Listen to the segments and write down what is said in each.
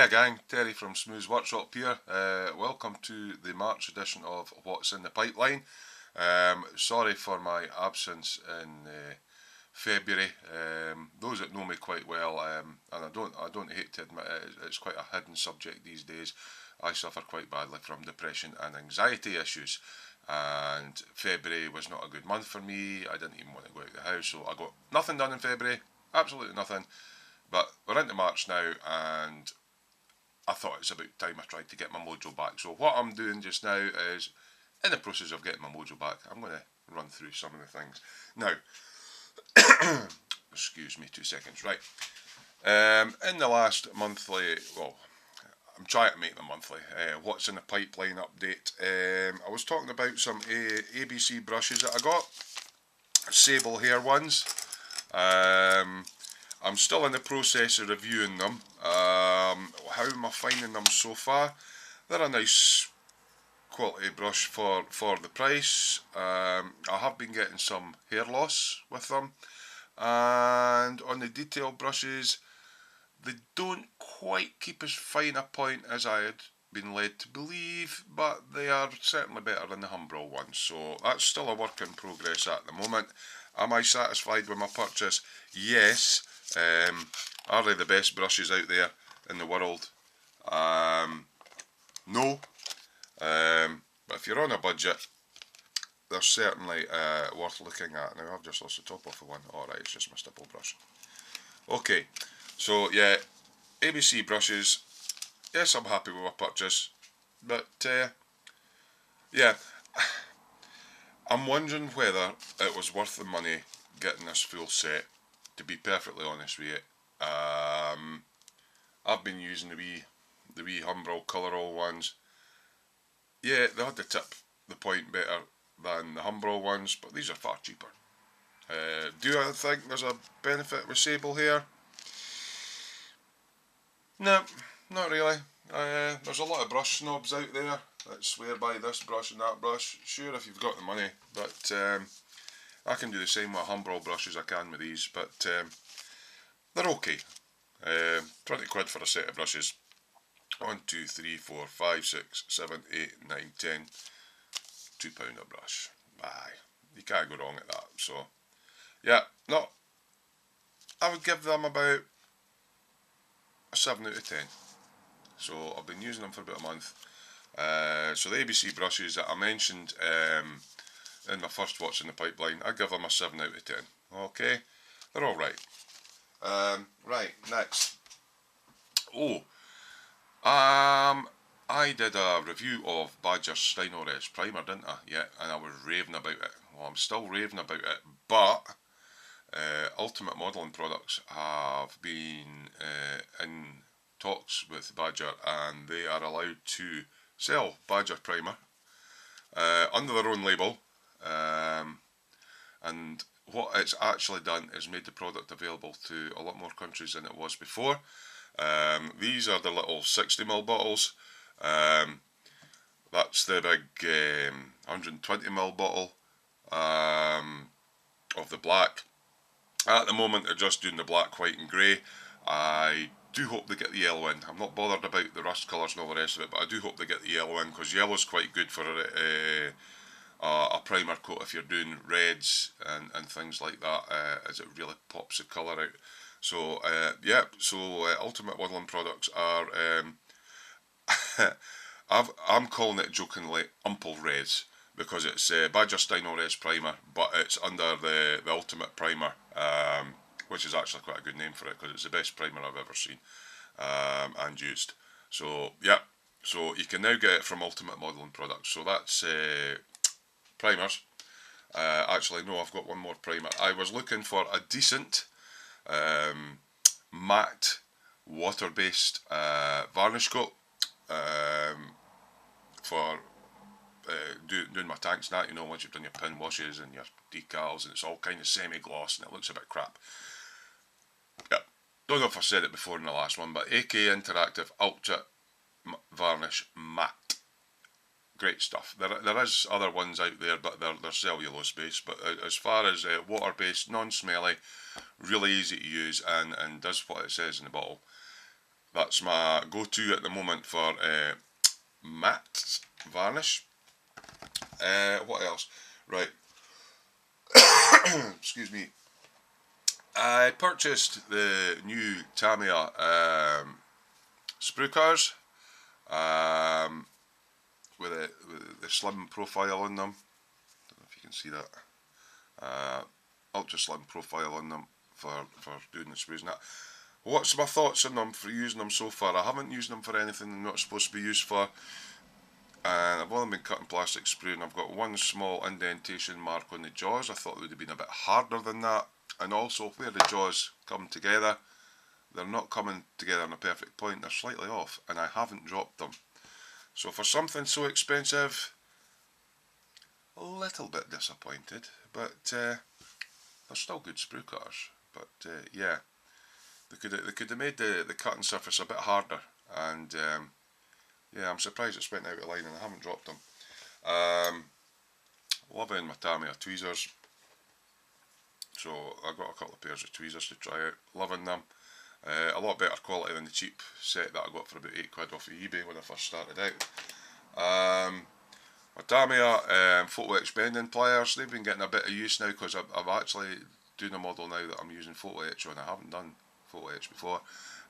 gang, Terry from Smoo's Workshop here. Welcome to the March edition of What's in the Pipeline. Sorry for my absence in February. Those that know me quite well, and I don't hate to admit it, it's quite a hidden subject these days. I suffer quite badly from depression and anxiety issues, and February was not a good month for me. I didn't even want to go out of the house, so I got nothing done in February, absolutely nothing. But we're into March now, and I thought it's about time I tried to get my mojo back. So what I'm doing just now is, in the process of getting my mojo back, I'm going to run through some of the things. Now, excuse me 2 seconds, right. In the last monthly, well, I'm trying to make them monthly, What's in the Pipeline update. I was talking about some ABC brushes that I got, sable hair ones. I'm still in the process of reviewing them. How am I finding them so far? They're a nice quality brush for the price. I have been getting some hair loss with them, and on the detail brushes, they don't quite keep as fine a point as I had been led to believe, but they are certainly better than the Humbrol ones, so that's still a work in progress at the moment. Am I satisfied with my purchase? Yes. Are they the best brushes out there in the world? No. But if you're on a budget, they're certainly worth looking at. Now I've just lost the top off of one. Alright, it's just my stipple brush. Okay, so yeah, ABC brushes. Yes, I'm happy with my purchase, but yeah, I'm wondering whether it was worth the money getting this full set, to be perfectly honest with you. I've been using the wee Humbrol Colourall ones. Yeah, they had to tip the point better than the Humbrol ones, but these are far cheaper. Do I think there's a benefit with sable hair? No, not really. There's a lot of brush snobs out there that swear by this brush and that brush. Sure, if you've got the money, but I can do the same with Humbrol brush as I can with these, but they're okay. 20 quid for a set of brushes. 1, 2, 3, 4, 5, 6, 7, 8, 9, 10. £2 a brush. Aye, you can't go wrong at that. So, yeah, no, I would give them about a 7 out of 10. So I've been using them for about a month. So the ABC brushes that I mentioned in my first What's in the Pipeline, I give them a 7 out of 10. Okay, they're alright. Right, next. I did a review of Badger Steinores Primer, didn't I? Yeah, and I was raving about it. Well, I'm still raving about it, but Ultimate Modelling Products have been in talks with Badger, and they are allowed to sell Badger Primer under their own label, and what it's actually done is made the product available to a lot more countries than it was before. These are the little 60ml bottles. That's the big 120ml bottle of the black. At the moment they're just doing the black, white and grey. I do hope they get the yellow in. I'm not bothered about the rust colours and all the rest of it, but I do hope they get the yellow in, because yellow's quite good for a primer coat if you're doing reds and things like that, as it really pops the colour out. So yeah, so Ultimate Modelling Products are I'm calling it jokingly Umple Res, because it's Badger Steinores Primer, but it's under the Ultimate Primer, which is actually quite a good name for it, because it's the best primer I've ever seen and used. So yeah, so you can now get it from Ultimate Modelling Products. So that's primers. Actually no, I've got one more primer. I was looking for a decent matte water-based varnish coat for doing my tanks and that, you know, once you've done your pin washes and your decals, and it's all kind of semi-gloss and it looks a bit crap. Yeah, don't know if I said it before in the last one, but AK Interactive Ultra Varnish Matte. Great stuff. There is other ones out there, but they're cellulose based. But as far as water based, non-smelly, really easy to use, and does what it says in the bottle. That's my go-to at the moment for matte varnish. What else? Right. Excuse me. I purchased the new Tamiya sprue cars with the slim profile on them. Don't know if you can see that. Ultra slim profile on them for doing the sprues and that. What's my thoughts on them for using them so far? I haven't used them for anything they're not supposed to be used for. And I've only been cutting plastic sprue, and I've got one small indentation mark on the jaws. I thought it would have been a bit harder than that. And also where the jaws come together, they're not coming together in a perfect point, they're slightly off, and I haven't dropped them. So for something so expensive, a little bit disappointed, but they're still good sprue cars. But yeah, they could have made the cutting surface a bit harder, and yeah, I'm surprised it's went out of line and I haven't dropped them. Loving my Tamiya tweezers, so I've got a couple of pairs of tweezers to try out. Loving them. A lot better quality than the cheap set that I got for about £8 off of eBay when I first started out. My Tamiya photo etch bending pliers, they've been getting a bit of use now because I've actually doing a model now that I'm using photo etch on. I haven't done photo etch before.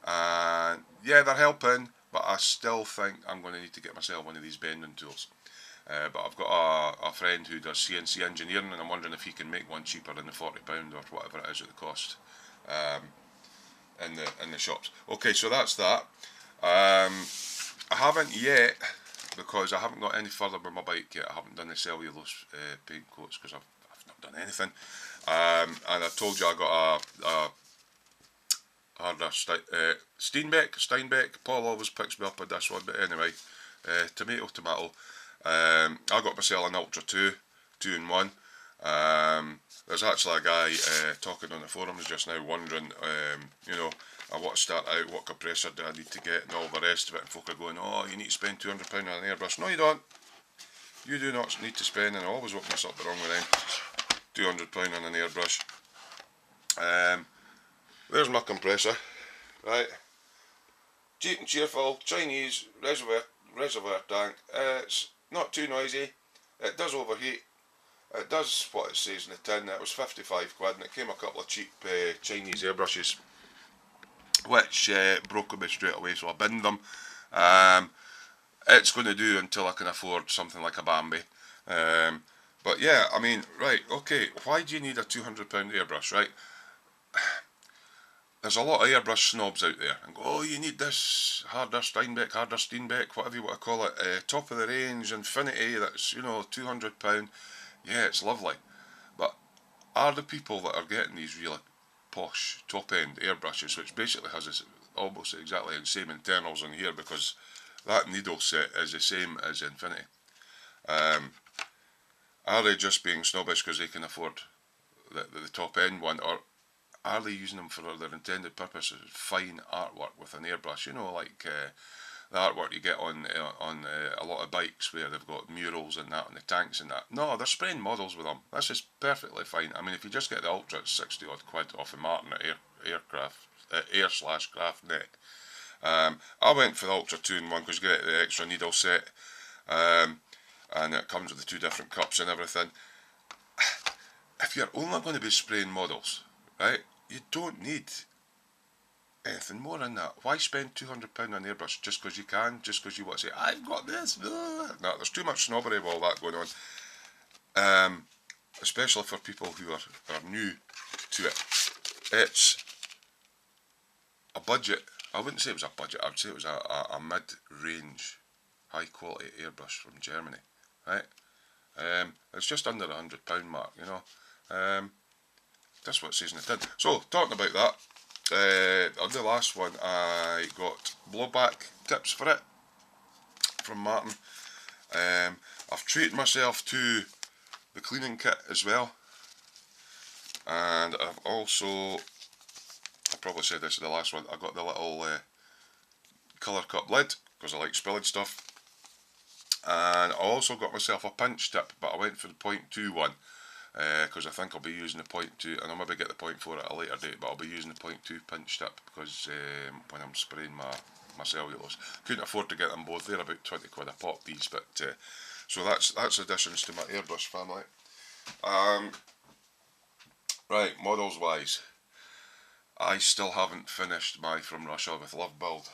And yeah, they're helping, but I still think I'm going to need to get myself one of these bending tools. But I've got a friend who does CNC engineering, and I'm wondering if he can make one cheaper than the £40 or whatever it is at the cost in the shops. Okay, so that's that. I haven't yet, because I haven't got any further with my bike yet. I haven't done the cellulose paint coats because I've not done anything. And I told you I got a harder Steinbeck. Paul always picks me up with this one, but anyway, tomato. I got myself an Ultra 2 in 1. There's actually a guy talking on the forums just now wondering, you know, I want to start out, what compressor do I need to get and all the rest of it, and folk are going, oh, you need to spend £200 on an airbrush. No, you don't. You do not need to spend, and I always open this up the wrong way then, £200 on an airbrush. There's my compressor, right? Cheap and cheerful, Chinese reservoir tank. It's not too noisy. It does overheat. It does what it says in the tin. It was £55 and it came a couple of cheap Chinese airbrushes, which broke on me straight away, so I binned them. It's going to do until I can afford something like a Bambi. But yeah, I mean, right, okay, why do you need a £200 airbrush, right? There's a lot of airbrush snobs out there and go, oh, you need this harder Steinbeck, whatever you want to call it, top of the range, Infinity, that's, you know, £200. Yeah, it's lovely. But are the people that are getting these really posh top end airbrushes, which basically has this almost exactly the same internals in here because that needle set is the same as Infinity, are they just being snobbish because they can afford the top end one, or are they using them for their intended purpose, fine artwork with an airbrush? You know, like the artwork you get on a lot of bikes where they've got murals and that on the tanks and that. No, they're spraying models with them. This is perfectly fine. I mean, if you just get the Ultra, it's 60 odd quid off of Martin at Air/Craft Net. I went for the Ultra 2 in 1 because you get the extra needle set, and it comes with the 2 different cups and everything. If you're only going to be spraying models, right, you don't need anything more than that. Why spend £200 on airbrush just because you can, just because you want to say, I've got this? No, there's too much snobbery with all that going on. Especially for people who are new to it. It's a budget. I wouldn't say it was a budget, I would say it was a mid-range, high-quality airbrush from Germany, right? It's just under the £100 mark, you know. That's what it says in the tin. So, talking about that, on the last one I got blowback tips for it from Martin. I've treated myself to the cleaning kit as well, and I've also, I probably said this in the last one, I got the little colour cup lid because I like spilling stuff, and I also got myself a pinch tip, but I went for the 0.2 one. because I think I'll be using the .2, and I'll maybe get the .4 at a later date, but I'll be using the .2 pinch tip because when I'm spraying my cellulose, couldn't afford to get them both. They're about 20 quid a pop, these, but so that's additions to my airbrush family. Right, models wise, I still haven't finished my From Russia with Love build,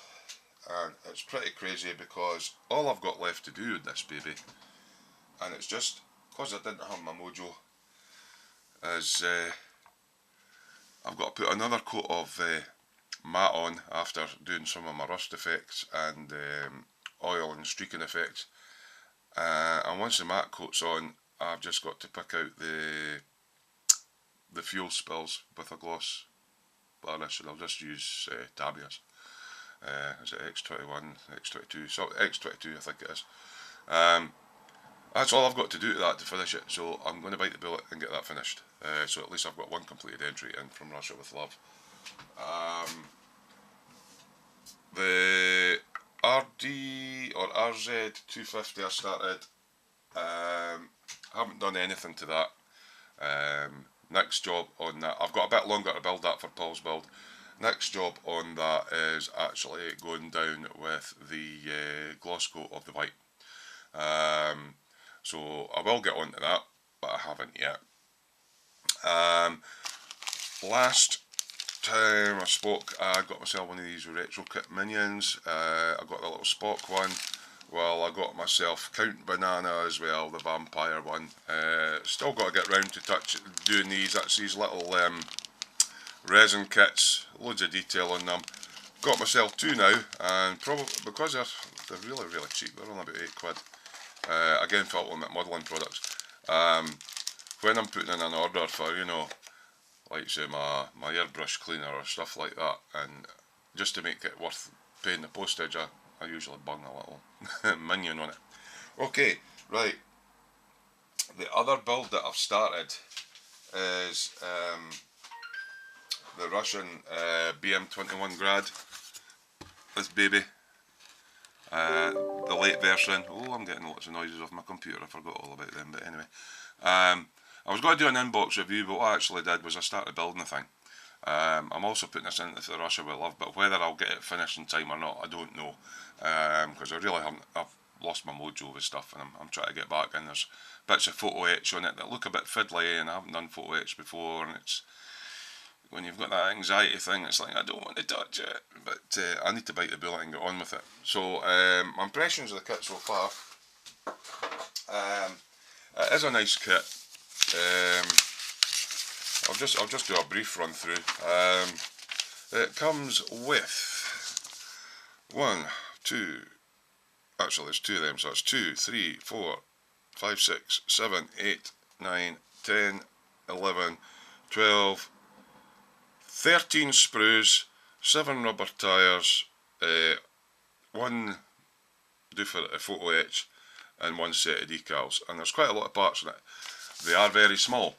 and it's pretty crazy because all I've got left to do with this baby, and it's just because I didn't have my mojo, is I've got to put another coat of matte on after doing some of my rust effects and oil and streaking effects, and once the matte coat's on, I've just got to pick out the fuel spills with a gloss varnish, and I'll just use Tamiya's. Is it X21, X22? So X22 I think it is. That's all I've got to do to that to finish it, so I'm going to bite the bullet and get that finished. So at least I've got one completed entry in From Russia with Love. The RD or RZ 250 I started, haven't done anything to that. Next job on that, I've got a bit longer to build that for Paul's build. Next job on that is actually going down with the gloss coat of the white. So I will get onto that, but I haven't yet. Last time I spoke, I got myself one of these retro kit minions. I got the little Spock one. Well, I got myself Count Banana as well, the vampire one. Still got to get round to doing these. That's these little resin kits, loads of detail on them. Got myself two now, and probably because they're really cheap. They're only about 8 quid. Again, for Ultimate Modelling products. When I'm putting in an order for, you know, like say my airbrush cleaner or stuff like that, and just to make it worth paying the postage, I usually bung a little minion on it. Okay, right. The other build that I've started is the Russian BM21 Grad. This baby. The late version. Oh, I'm getting lots of noises off my computer. I forgot all about them, but anyway. I was going to do an inbox review, but what I actually did was I started building the thing. I'm also putting this into the Russia with Love, but whether I'll get it finished in time or not, I don't know. Because I really haven't, I've lost my mojo with stuff, and I'm trying to get back in. There's bits of photo etch on it that look a bit fiddly, and I haven't done photo etch before, and it's, when you've got that anxiety thing, it's like, I don't want to touch it, but I need to bite the bullet and get on with it. So, my impressions of the kit so far, it is a nice kit. I'll just do a brief run through. It comes with actually there's two of them, so it's 2, 3, 4, 5, 6, 7, 8, 9, 10, 11, 12, 13 sprues, 7 rubber tyres, 1 doofer photo etch, and 1 set of decals. And there's quite a lot of parts in it. They are very small.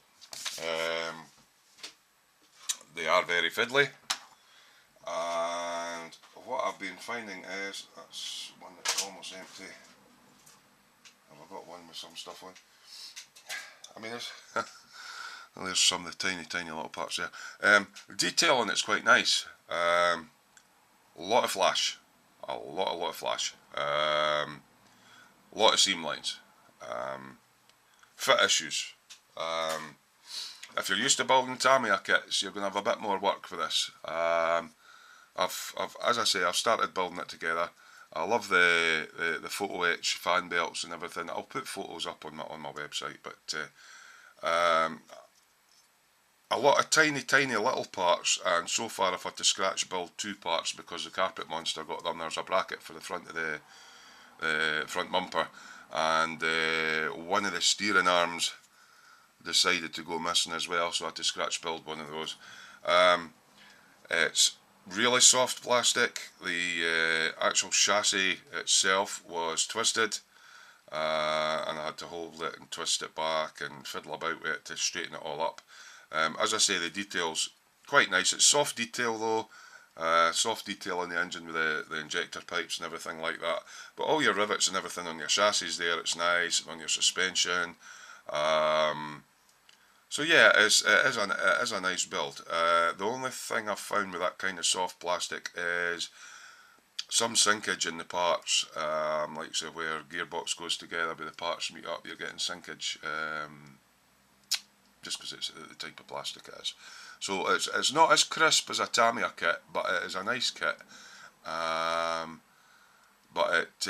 They are very fiddly. And what I've been finding is, that's one that's almost empty. Have I got one with some stuff on? I mean, there's some of the tiny little parts there. Detail on it's quite nice. A lot of flash. A lot of flash. A lot of seam lines. Fit issues. If you're used to building Tamiya kits, you're going to have a bit more work for this. As I say, I've started building it together. I love the photo etch fan belts and everything. I'll put photos up on my website, but a lot of tiny little parts, and so far I've had to scratch build 2 parts because the carpet monster got them. There's a bracket for the front of the front bumper, and one of the steering arms decided to go missing as well, so I had to scratch build one of those. It's really soft plastic. The actual chassis itself was twisted, and I had to hold it and twist it back and fiddle about with it to straighten it all up. As I say, the detail's quite nice. It's soft detail though, soft detail on the engine with the injector pipes and everything like that, but all your rivets and everything on your chassis there, it's nice, and on your suspension. So yeah, it is a nice build. The only thing I've found with that kind of soft plastic is some sinkage in the parts, like say where gearbox goes together with the parts meet up, you're getting sinkage, just because it's the type of plastic it is. So it's not as crisp as a Tamiya kit, but it is a nice kit. But it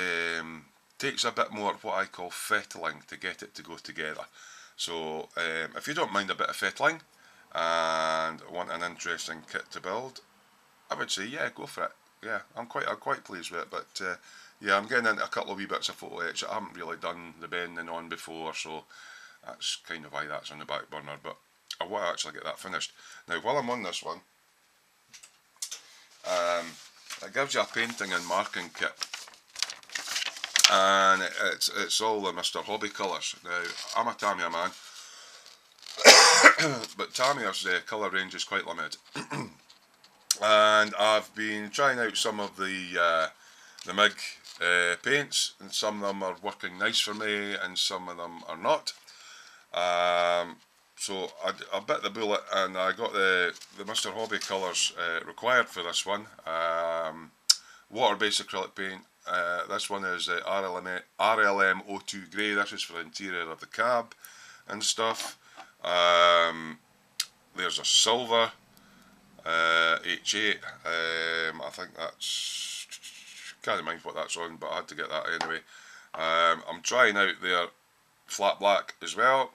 takes a bit more of what I call fettling to get it to go together. So if you don't mind a bit of fettling and want an interesting kit to build, I would say yeah, go for it. Yeah, I'm quite pleased with it. But yeah, I'm getting into a couple of wee bits of photo etch. I haven't really done the bending on before, so that's kind of why that's on the back burner. But I want to actually get that finished. Now, while I'm on this one, it gives you a painting and marking kit, and it's all the Mr. Hobby colours. Now, I'm a Tamiya man, but Tamiya's colour range is quite limited. And I've been trying out some of the MIG paints, and some of them are working nice for me, and some of them are not. So I bit the bullet, and I got the Mr. Hobby colours required for this one. Water-based acrylic paint. This one is RLM 02 Grey. This is for the interior of the cab and stuff. There's a silver H8. I think that's, can't mind what that's on, but I had to get that anyway. I'm trying out their flat black as well.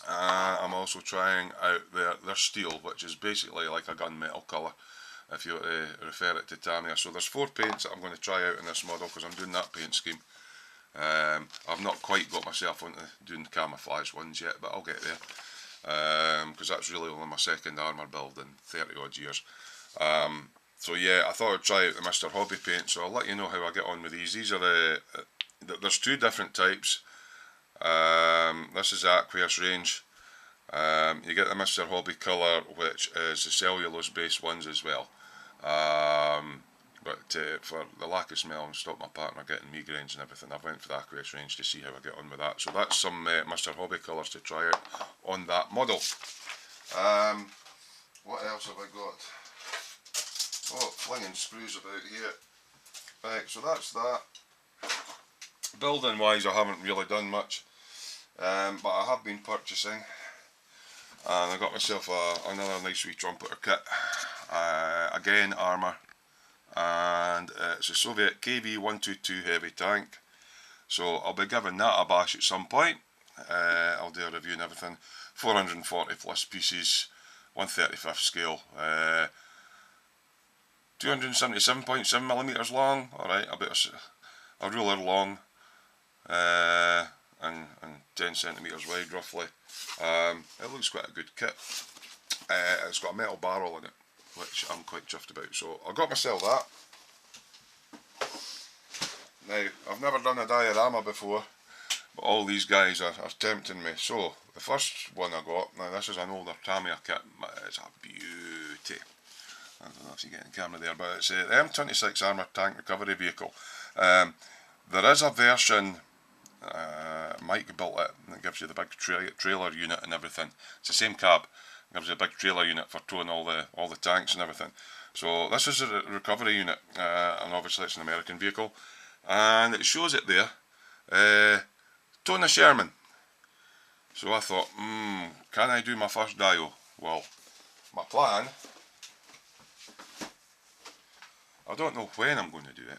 I'm also trying out their steel, which is basically like a gunmetal colour, if you refer it to Tamiya. So there's 4 paints that I'm going to try out in this model, because I'm doing that paint scheme. I've not quite got myself onto doing camouflage ones yet, but I'll get there, because that's really only my second armour build in 30 odd years. So yeah, I thought I'd try out the Mr. Hobby paint, so I'll let you know how I get on with these. These are there's 2 different types. This is the Aqueous range. You get the Mr. Hobby colour, which is the cellulose based ones as well. But for the lack of smell and stop my partner getting migraines and everything, I went for the Aqueous range to see how I get on with that. So that's some Mr. Hobby colours to try out on that model. What else have I got? Oh, flinging sprues about here. Right, so that's that. Building wise, I haven't really done much, but I have been purchasing, and I got myself another nice wee trumpeter kit. Again, armour, and it's a Soviet KV-122 heavy tank. So I'll be giving that a bash at some point. I'll do a review and everything. 440 plus pieces, 1/35 scale, 277.7mm long. Alright, about a ruler long, and 10 centimetres wide roughly. It looks quite a good kit. It's got a metal barrel in it, which I'm quite chuffed about. So I got myself that. Now, I've never done a diorama before, but all these guys are tempting me. So the first one I got, now this is an older Tamiya kit, it's a beauty. I don't know if you get in camera there, but it's the M26 Armoured Tank Recovery Vehicle. There is a version, Mike built it, and it gives you the big trailer unit and everything. It's the same cab, it gives you a big trailer unit for towing all the tanks and everything. So this is a recovery unit, and obviously it's an American vehicle, and it shows it there, towing a Sherman. So I thought, can I do my first dio? Well, my plan, I don't know when I'm going to do it,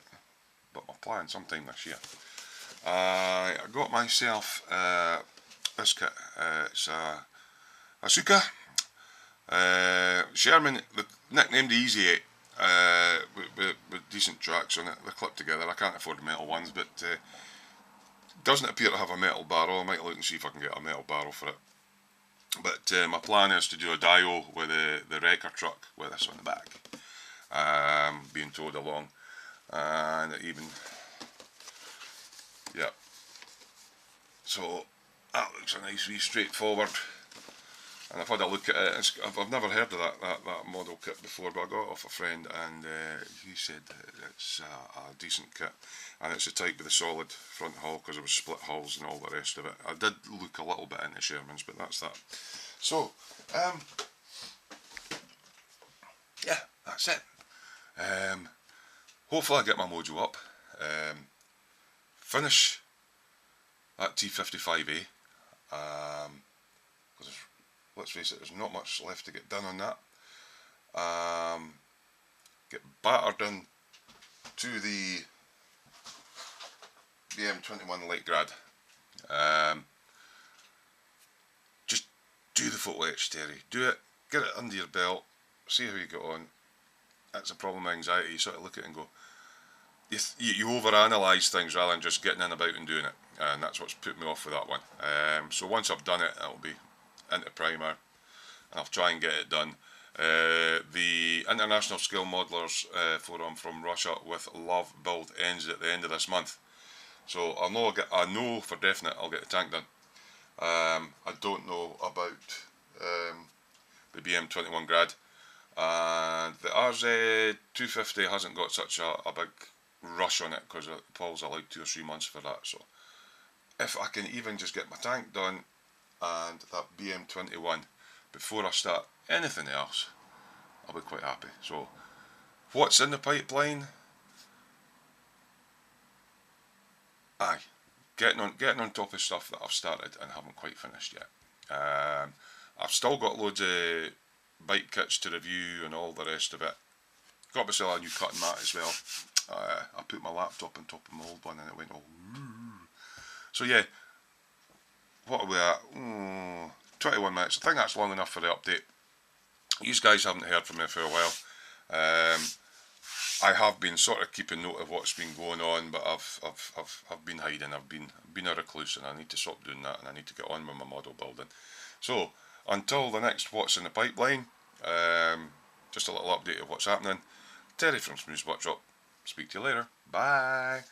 but my plan sometime this year. I got myself this kit. It's a Asuka Sherman, nicknamed the Easy 8, with decent tracks on it. They're clipped together. I can't afford the metal ones, but doesn't appear to have a metal barrel. I might look and see if I can get a metal barrel for it. But my plan is to do a dio with the wrecker truck with this on the back, being towed along, and even, yeah. So that looks a nice wee straightforward and I've had a look at it. I've never heard of that model kit before, but I got it off a friend, and he said it's a decent kit, and it's the type with the solid front hull, because it was split hulls and all the rest of it. I did look a little bit into Sherman's, but that's that. So, yeah, that's it. Hopefully I get my mojo up. Finish that T55A. Because let's face it, there's not much left to get done on that. Get battered in to the M21 Light Grad. Just do the photo etch, Terry. Do it, get it under your belt, see how you get on. That's a problem with anxiety. You sort of look at it and go, you overanalyse things rather than just getting in about and doing it, and that's what's put me off with that one. So once I've done it, it'll be into primer, and I'll try and get it done. The International Skill Modelers Forum from Russia with Love build ends at the end of this month, so I know for definite I'll get the tank done. I don't know about the BM21 Grad, and the RZ250 hasn't got such a big rush on it, because Paul's allowed 2 or 3 months for that. So if I can even just get my tank done and that BM21 before I start anything else, I'll be quite happy. So what's in the pipeline? Aye, getting on top of stuff that I've started and haven't quite finished yet. I've still got loads of bike kits to review and all the rest of it. Got myself a new cutting mat as well. I put my laptop on top of my old one and it went all so yeah, what are we at? 21 minutes. I think that's long enough for the update. You guys haven't heard from me for a while. I have been sort of keeping note of what's been going on, but I've been hiding. I've been a recluse, and I need to stop doing that, and I need to get on with my model building. So until the next what's in the pipeline, just a little update of what's happening. Terry from Smoo's Workshop. Speak to you later. Bye.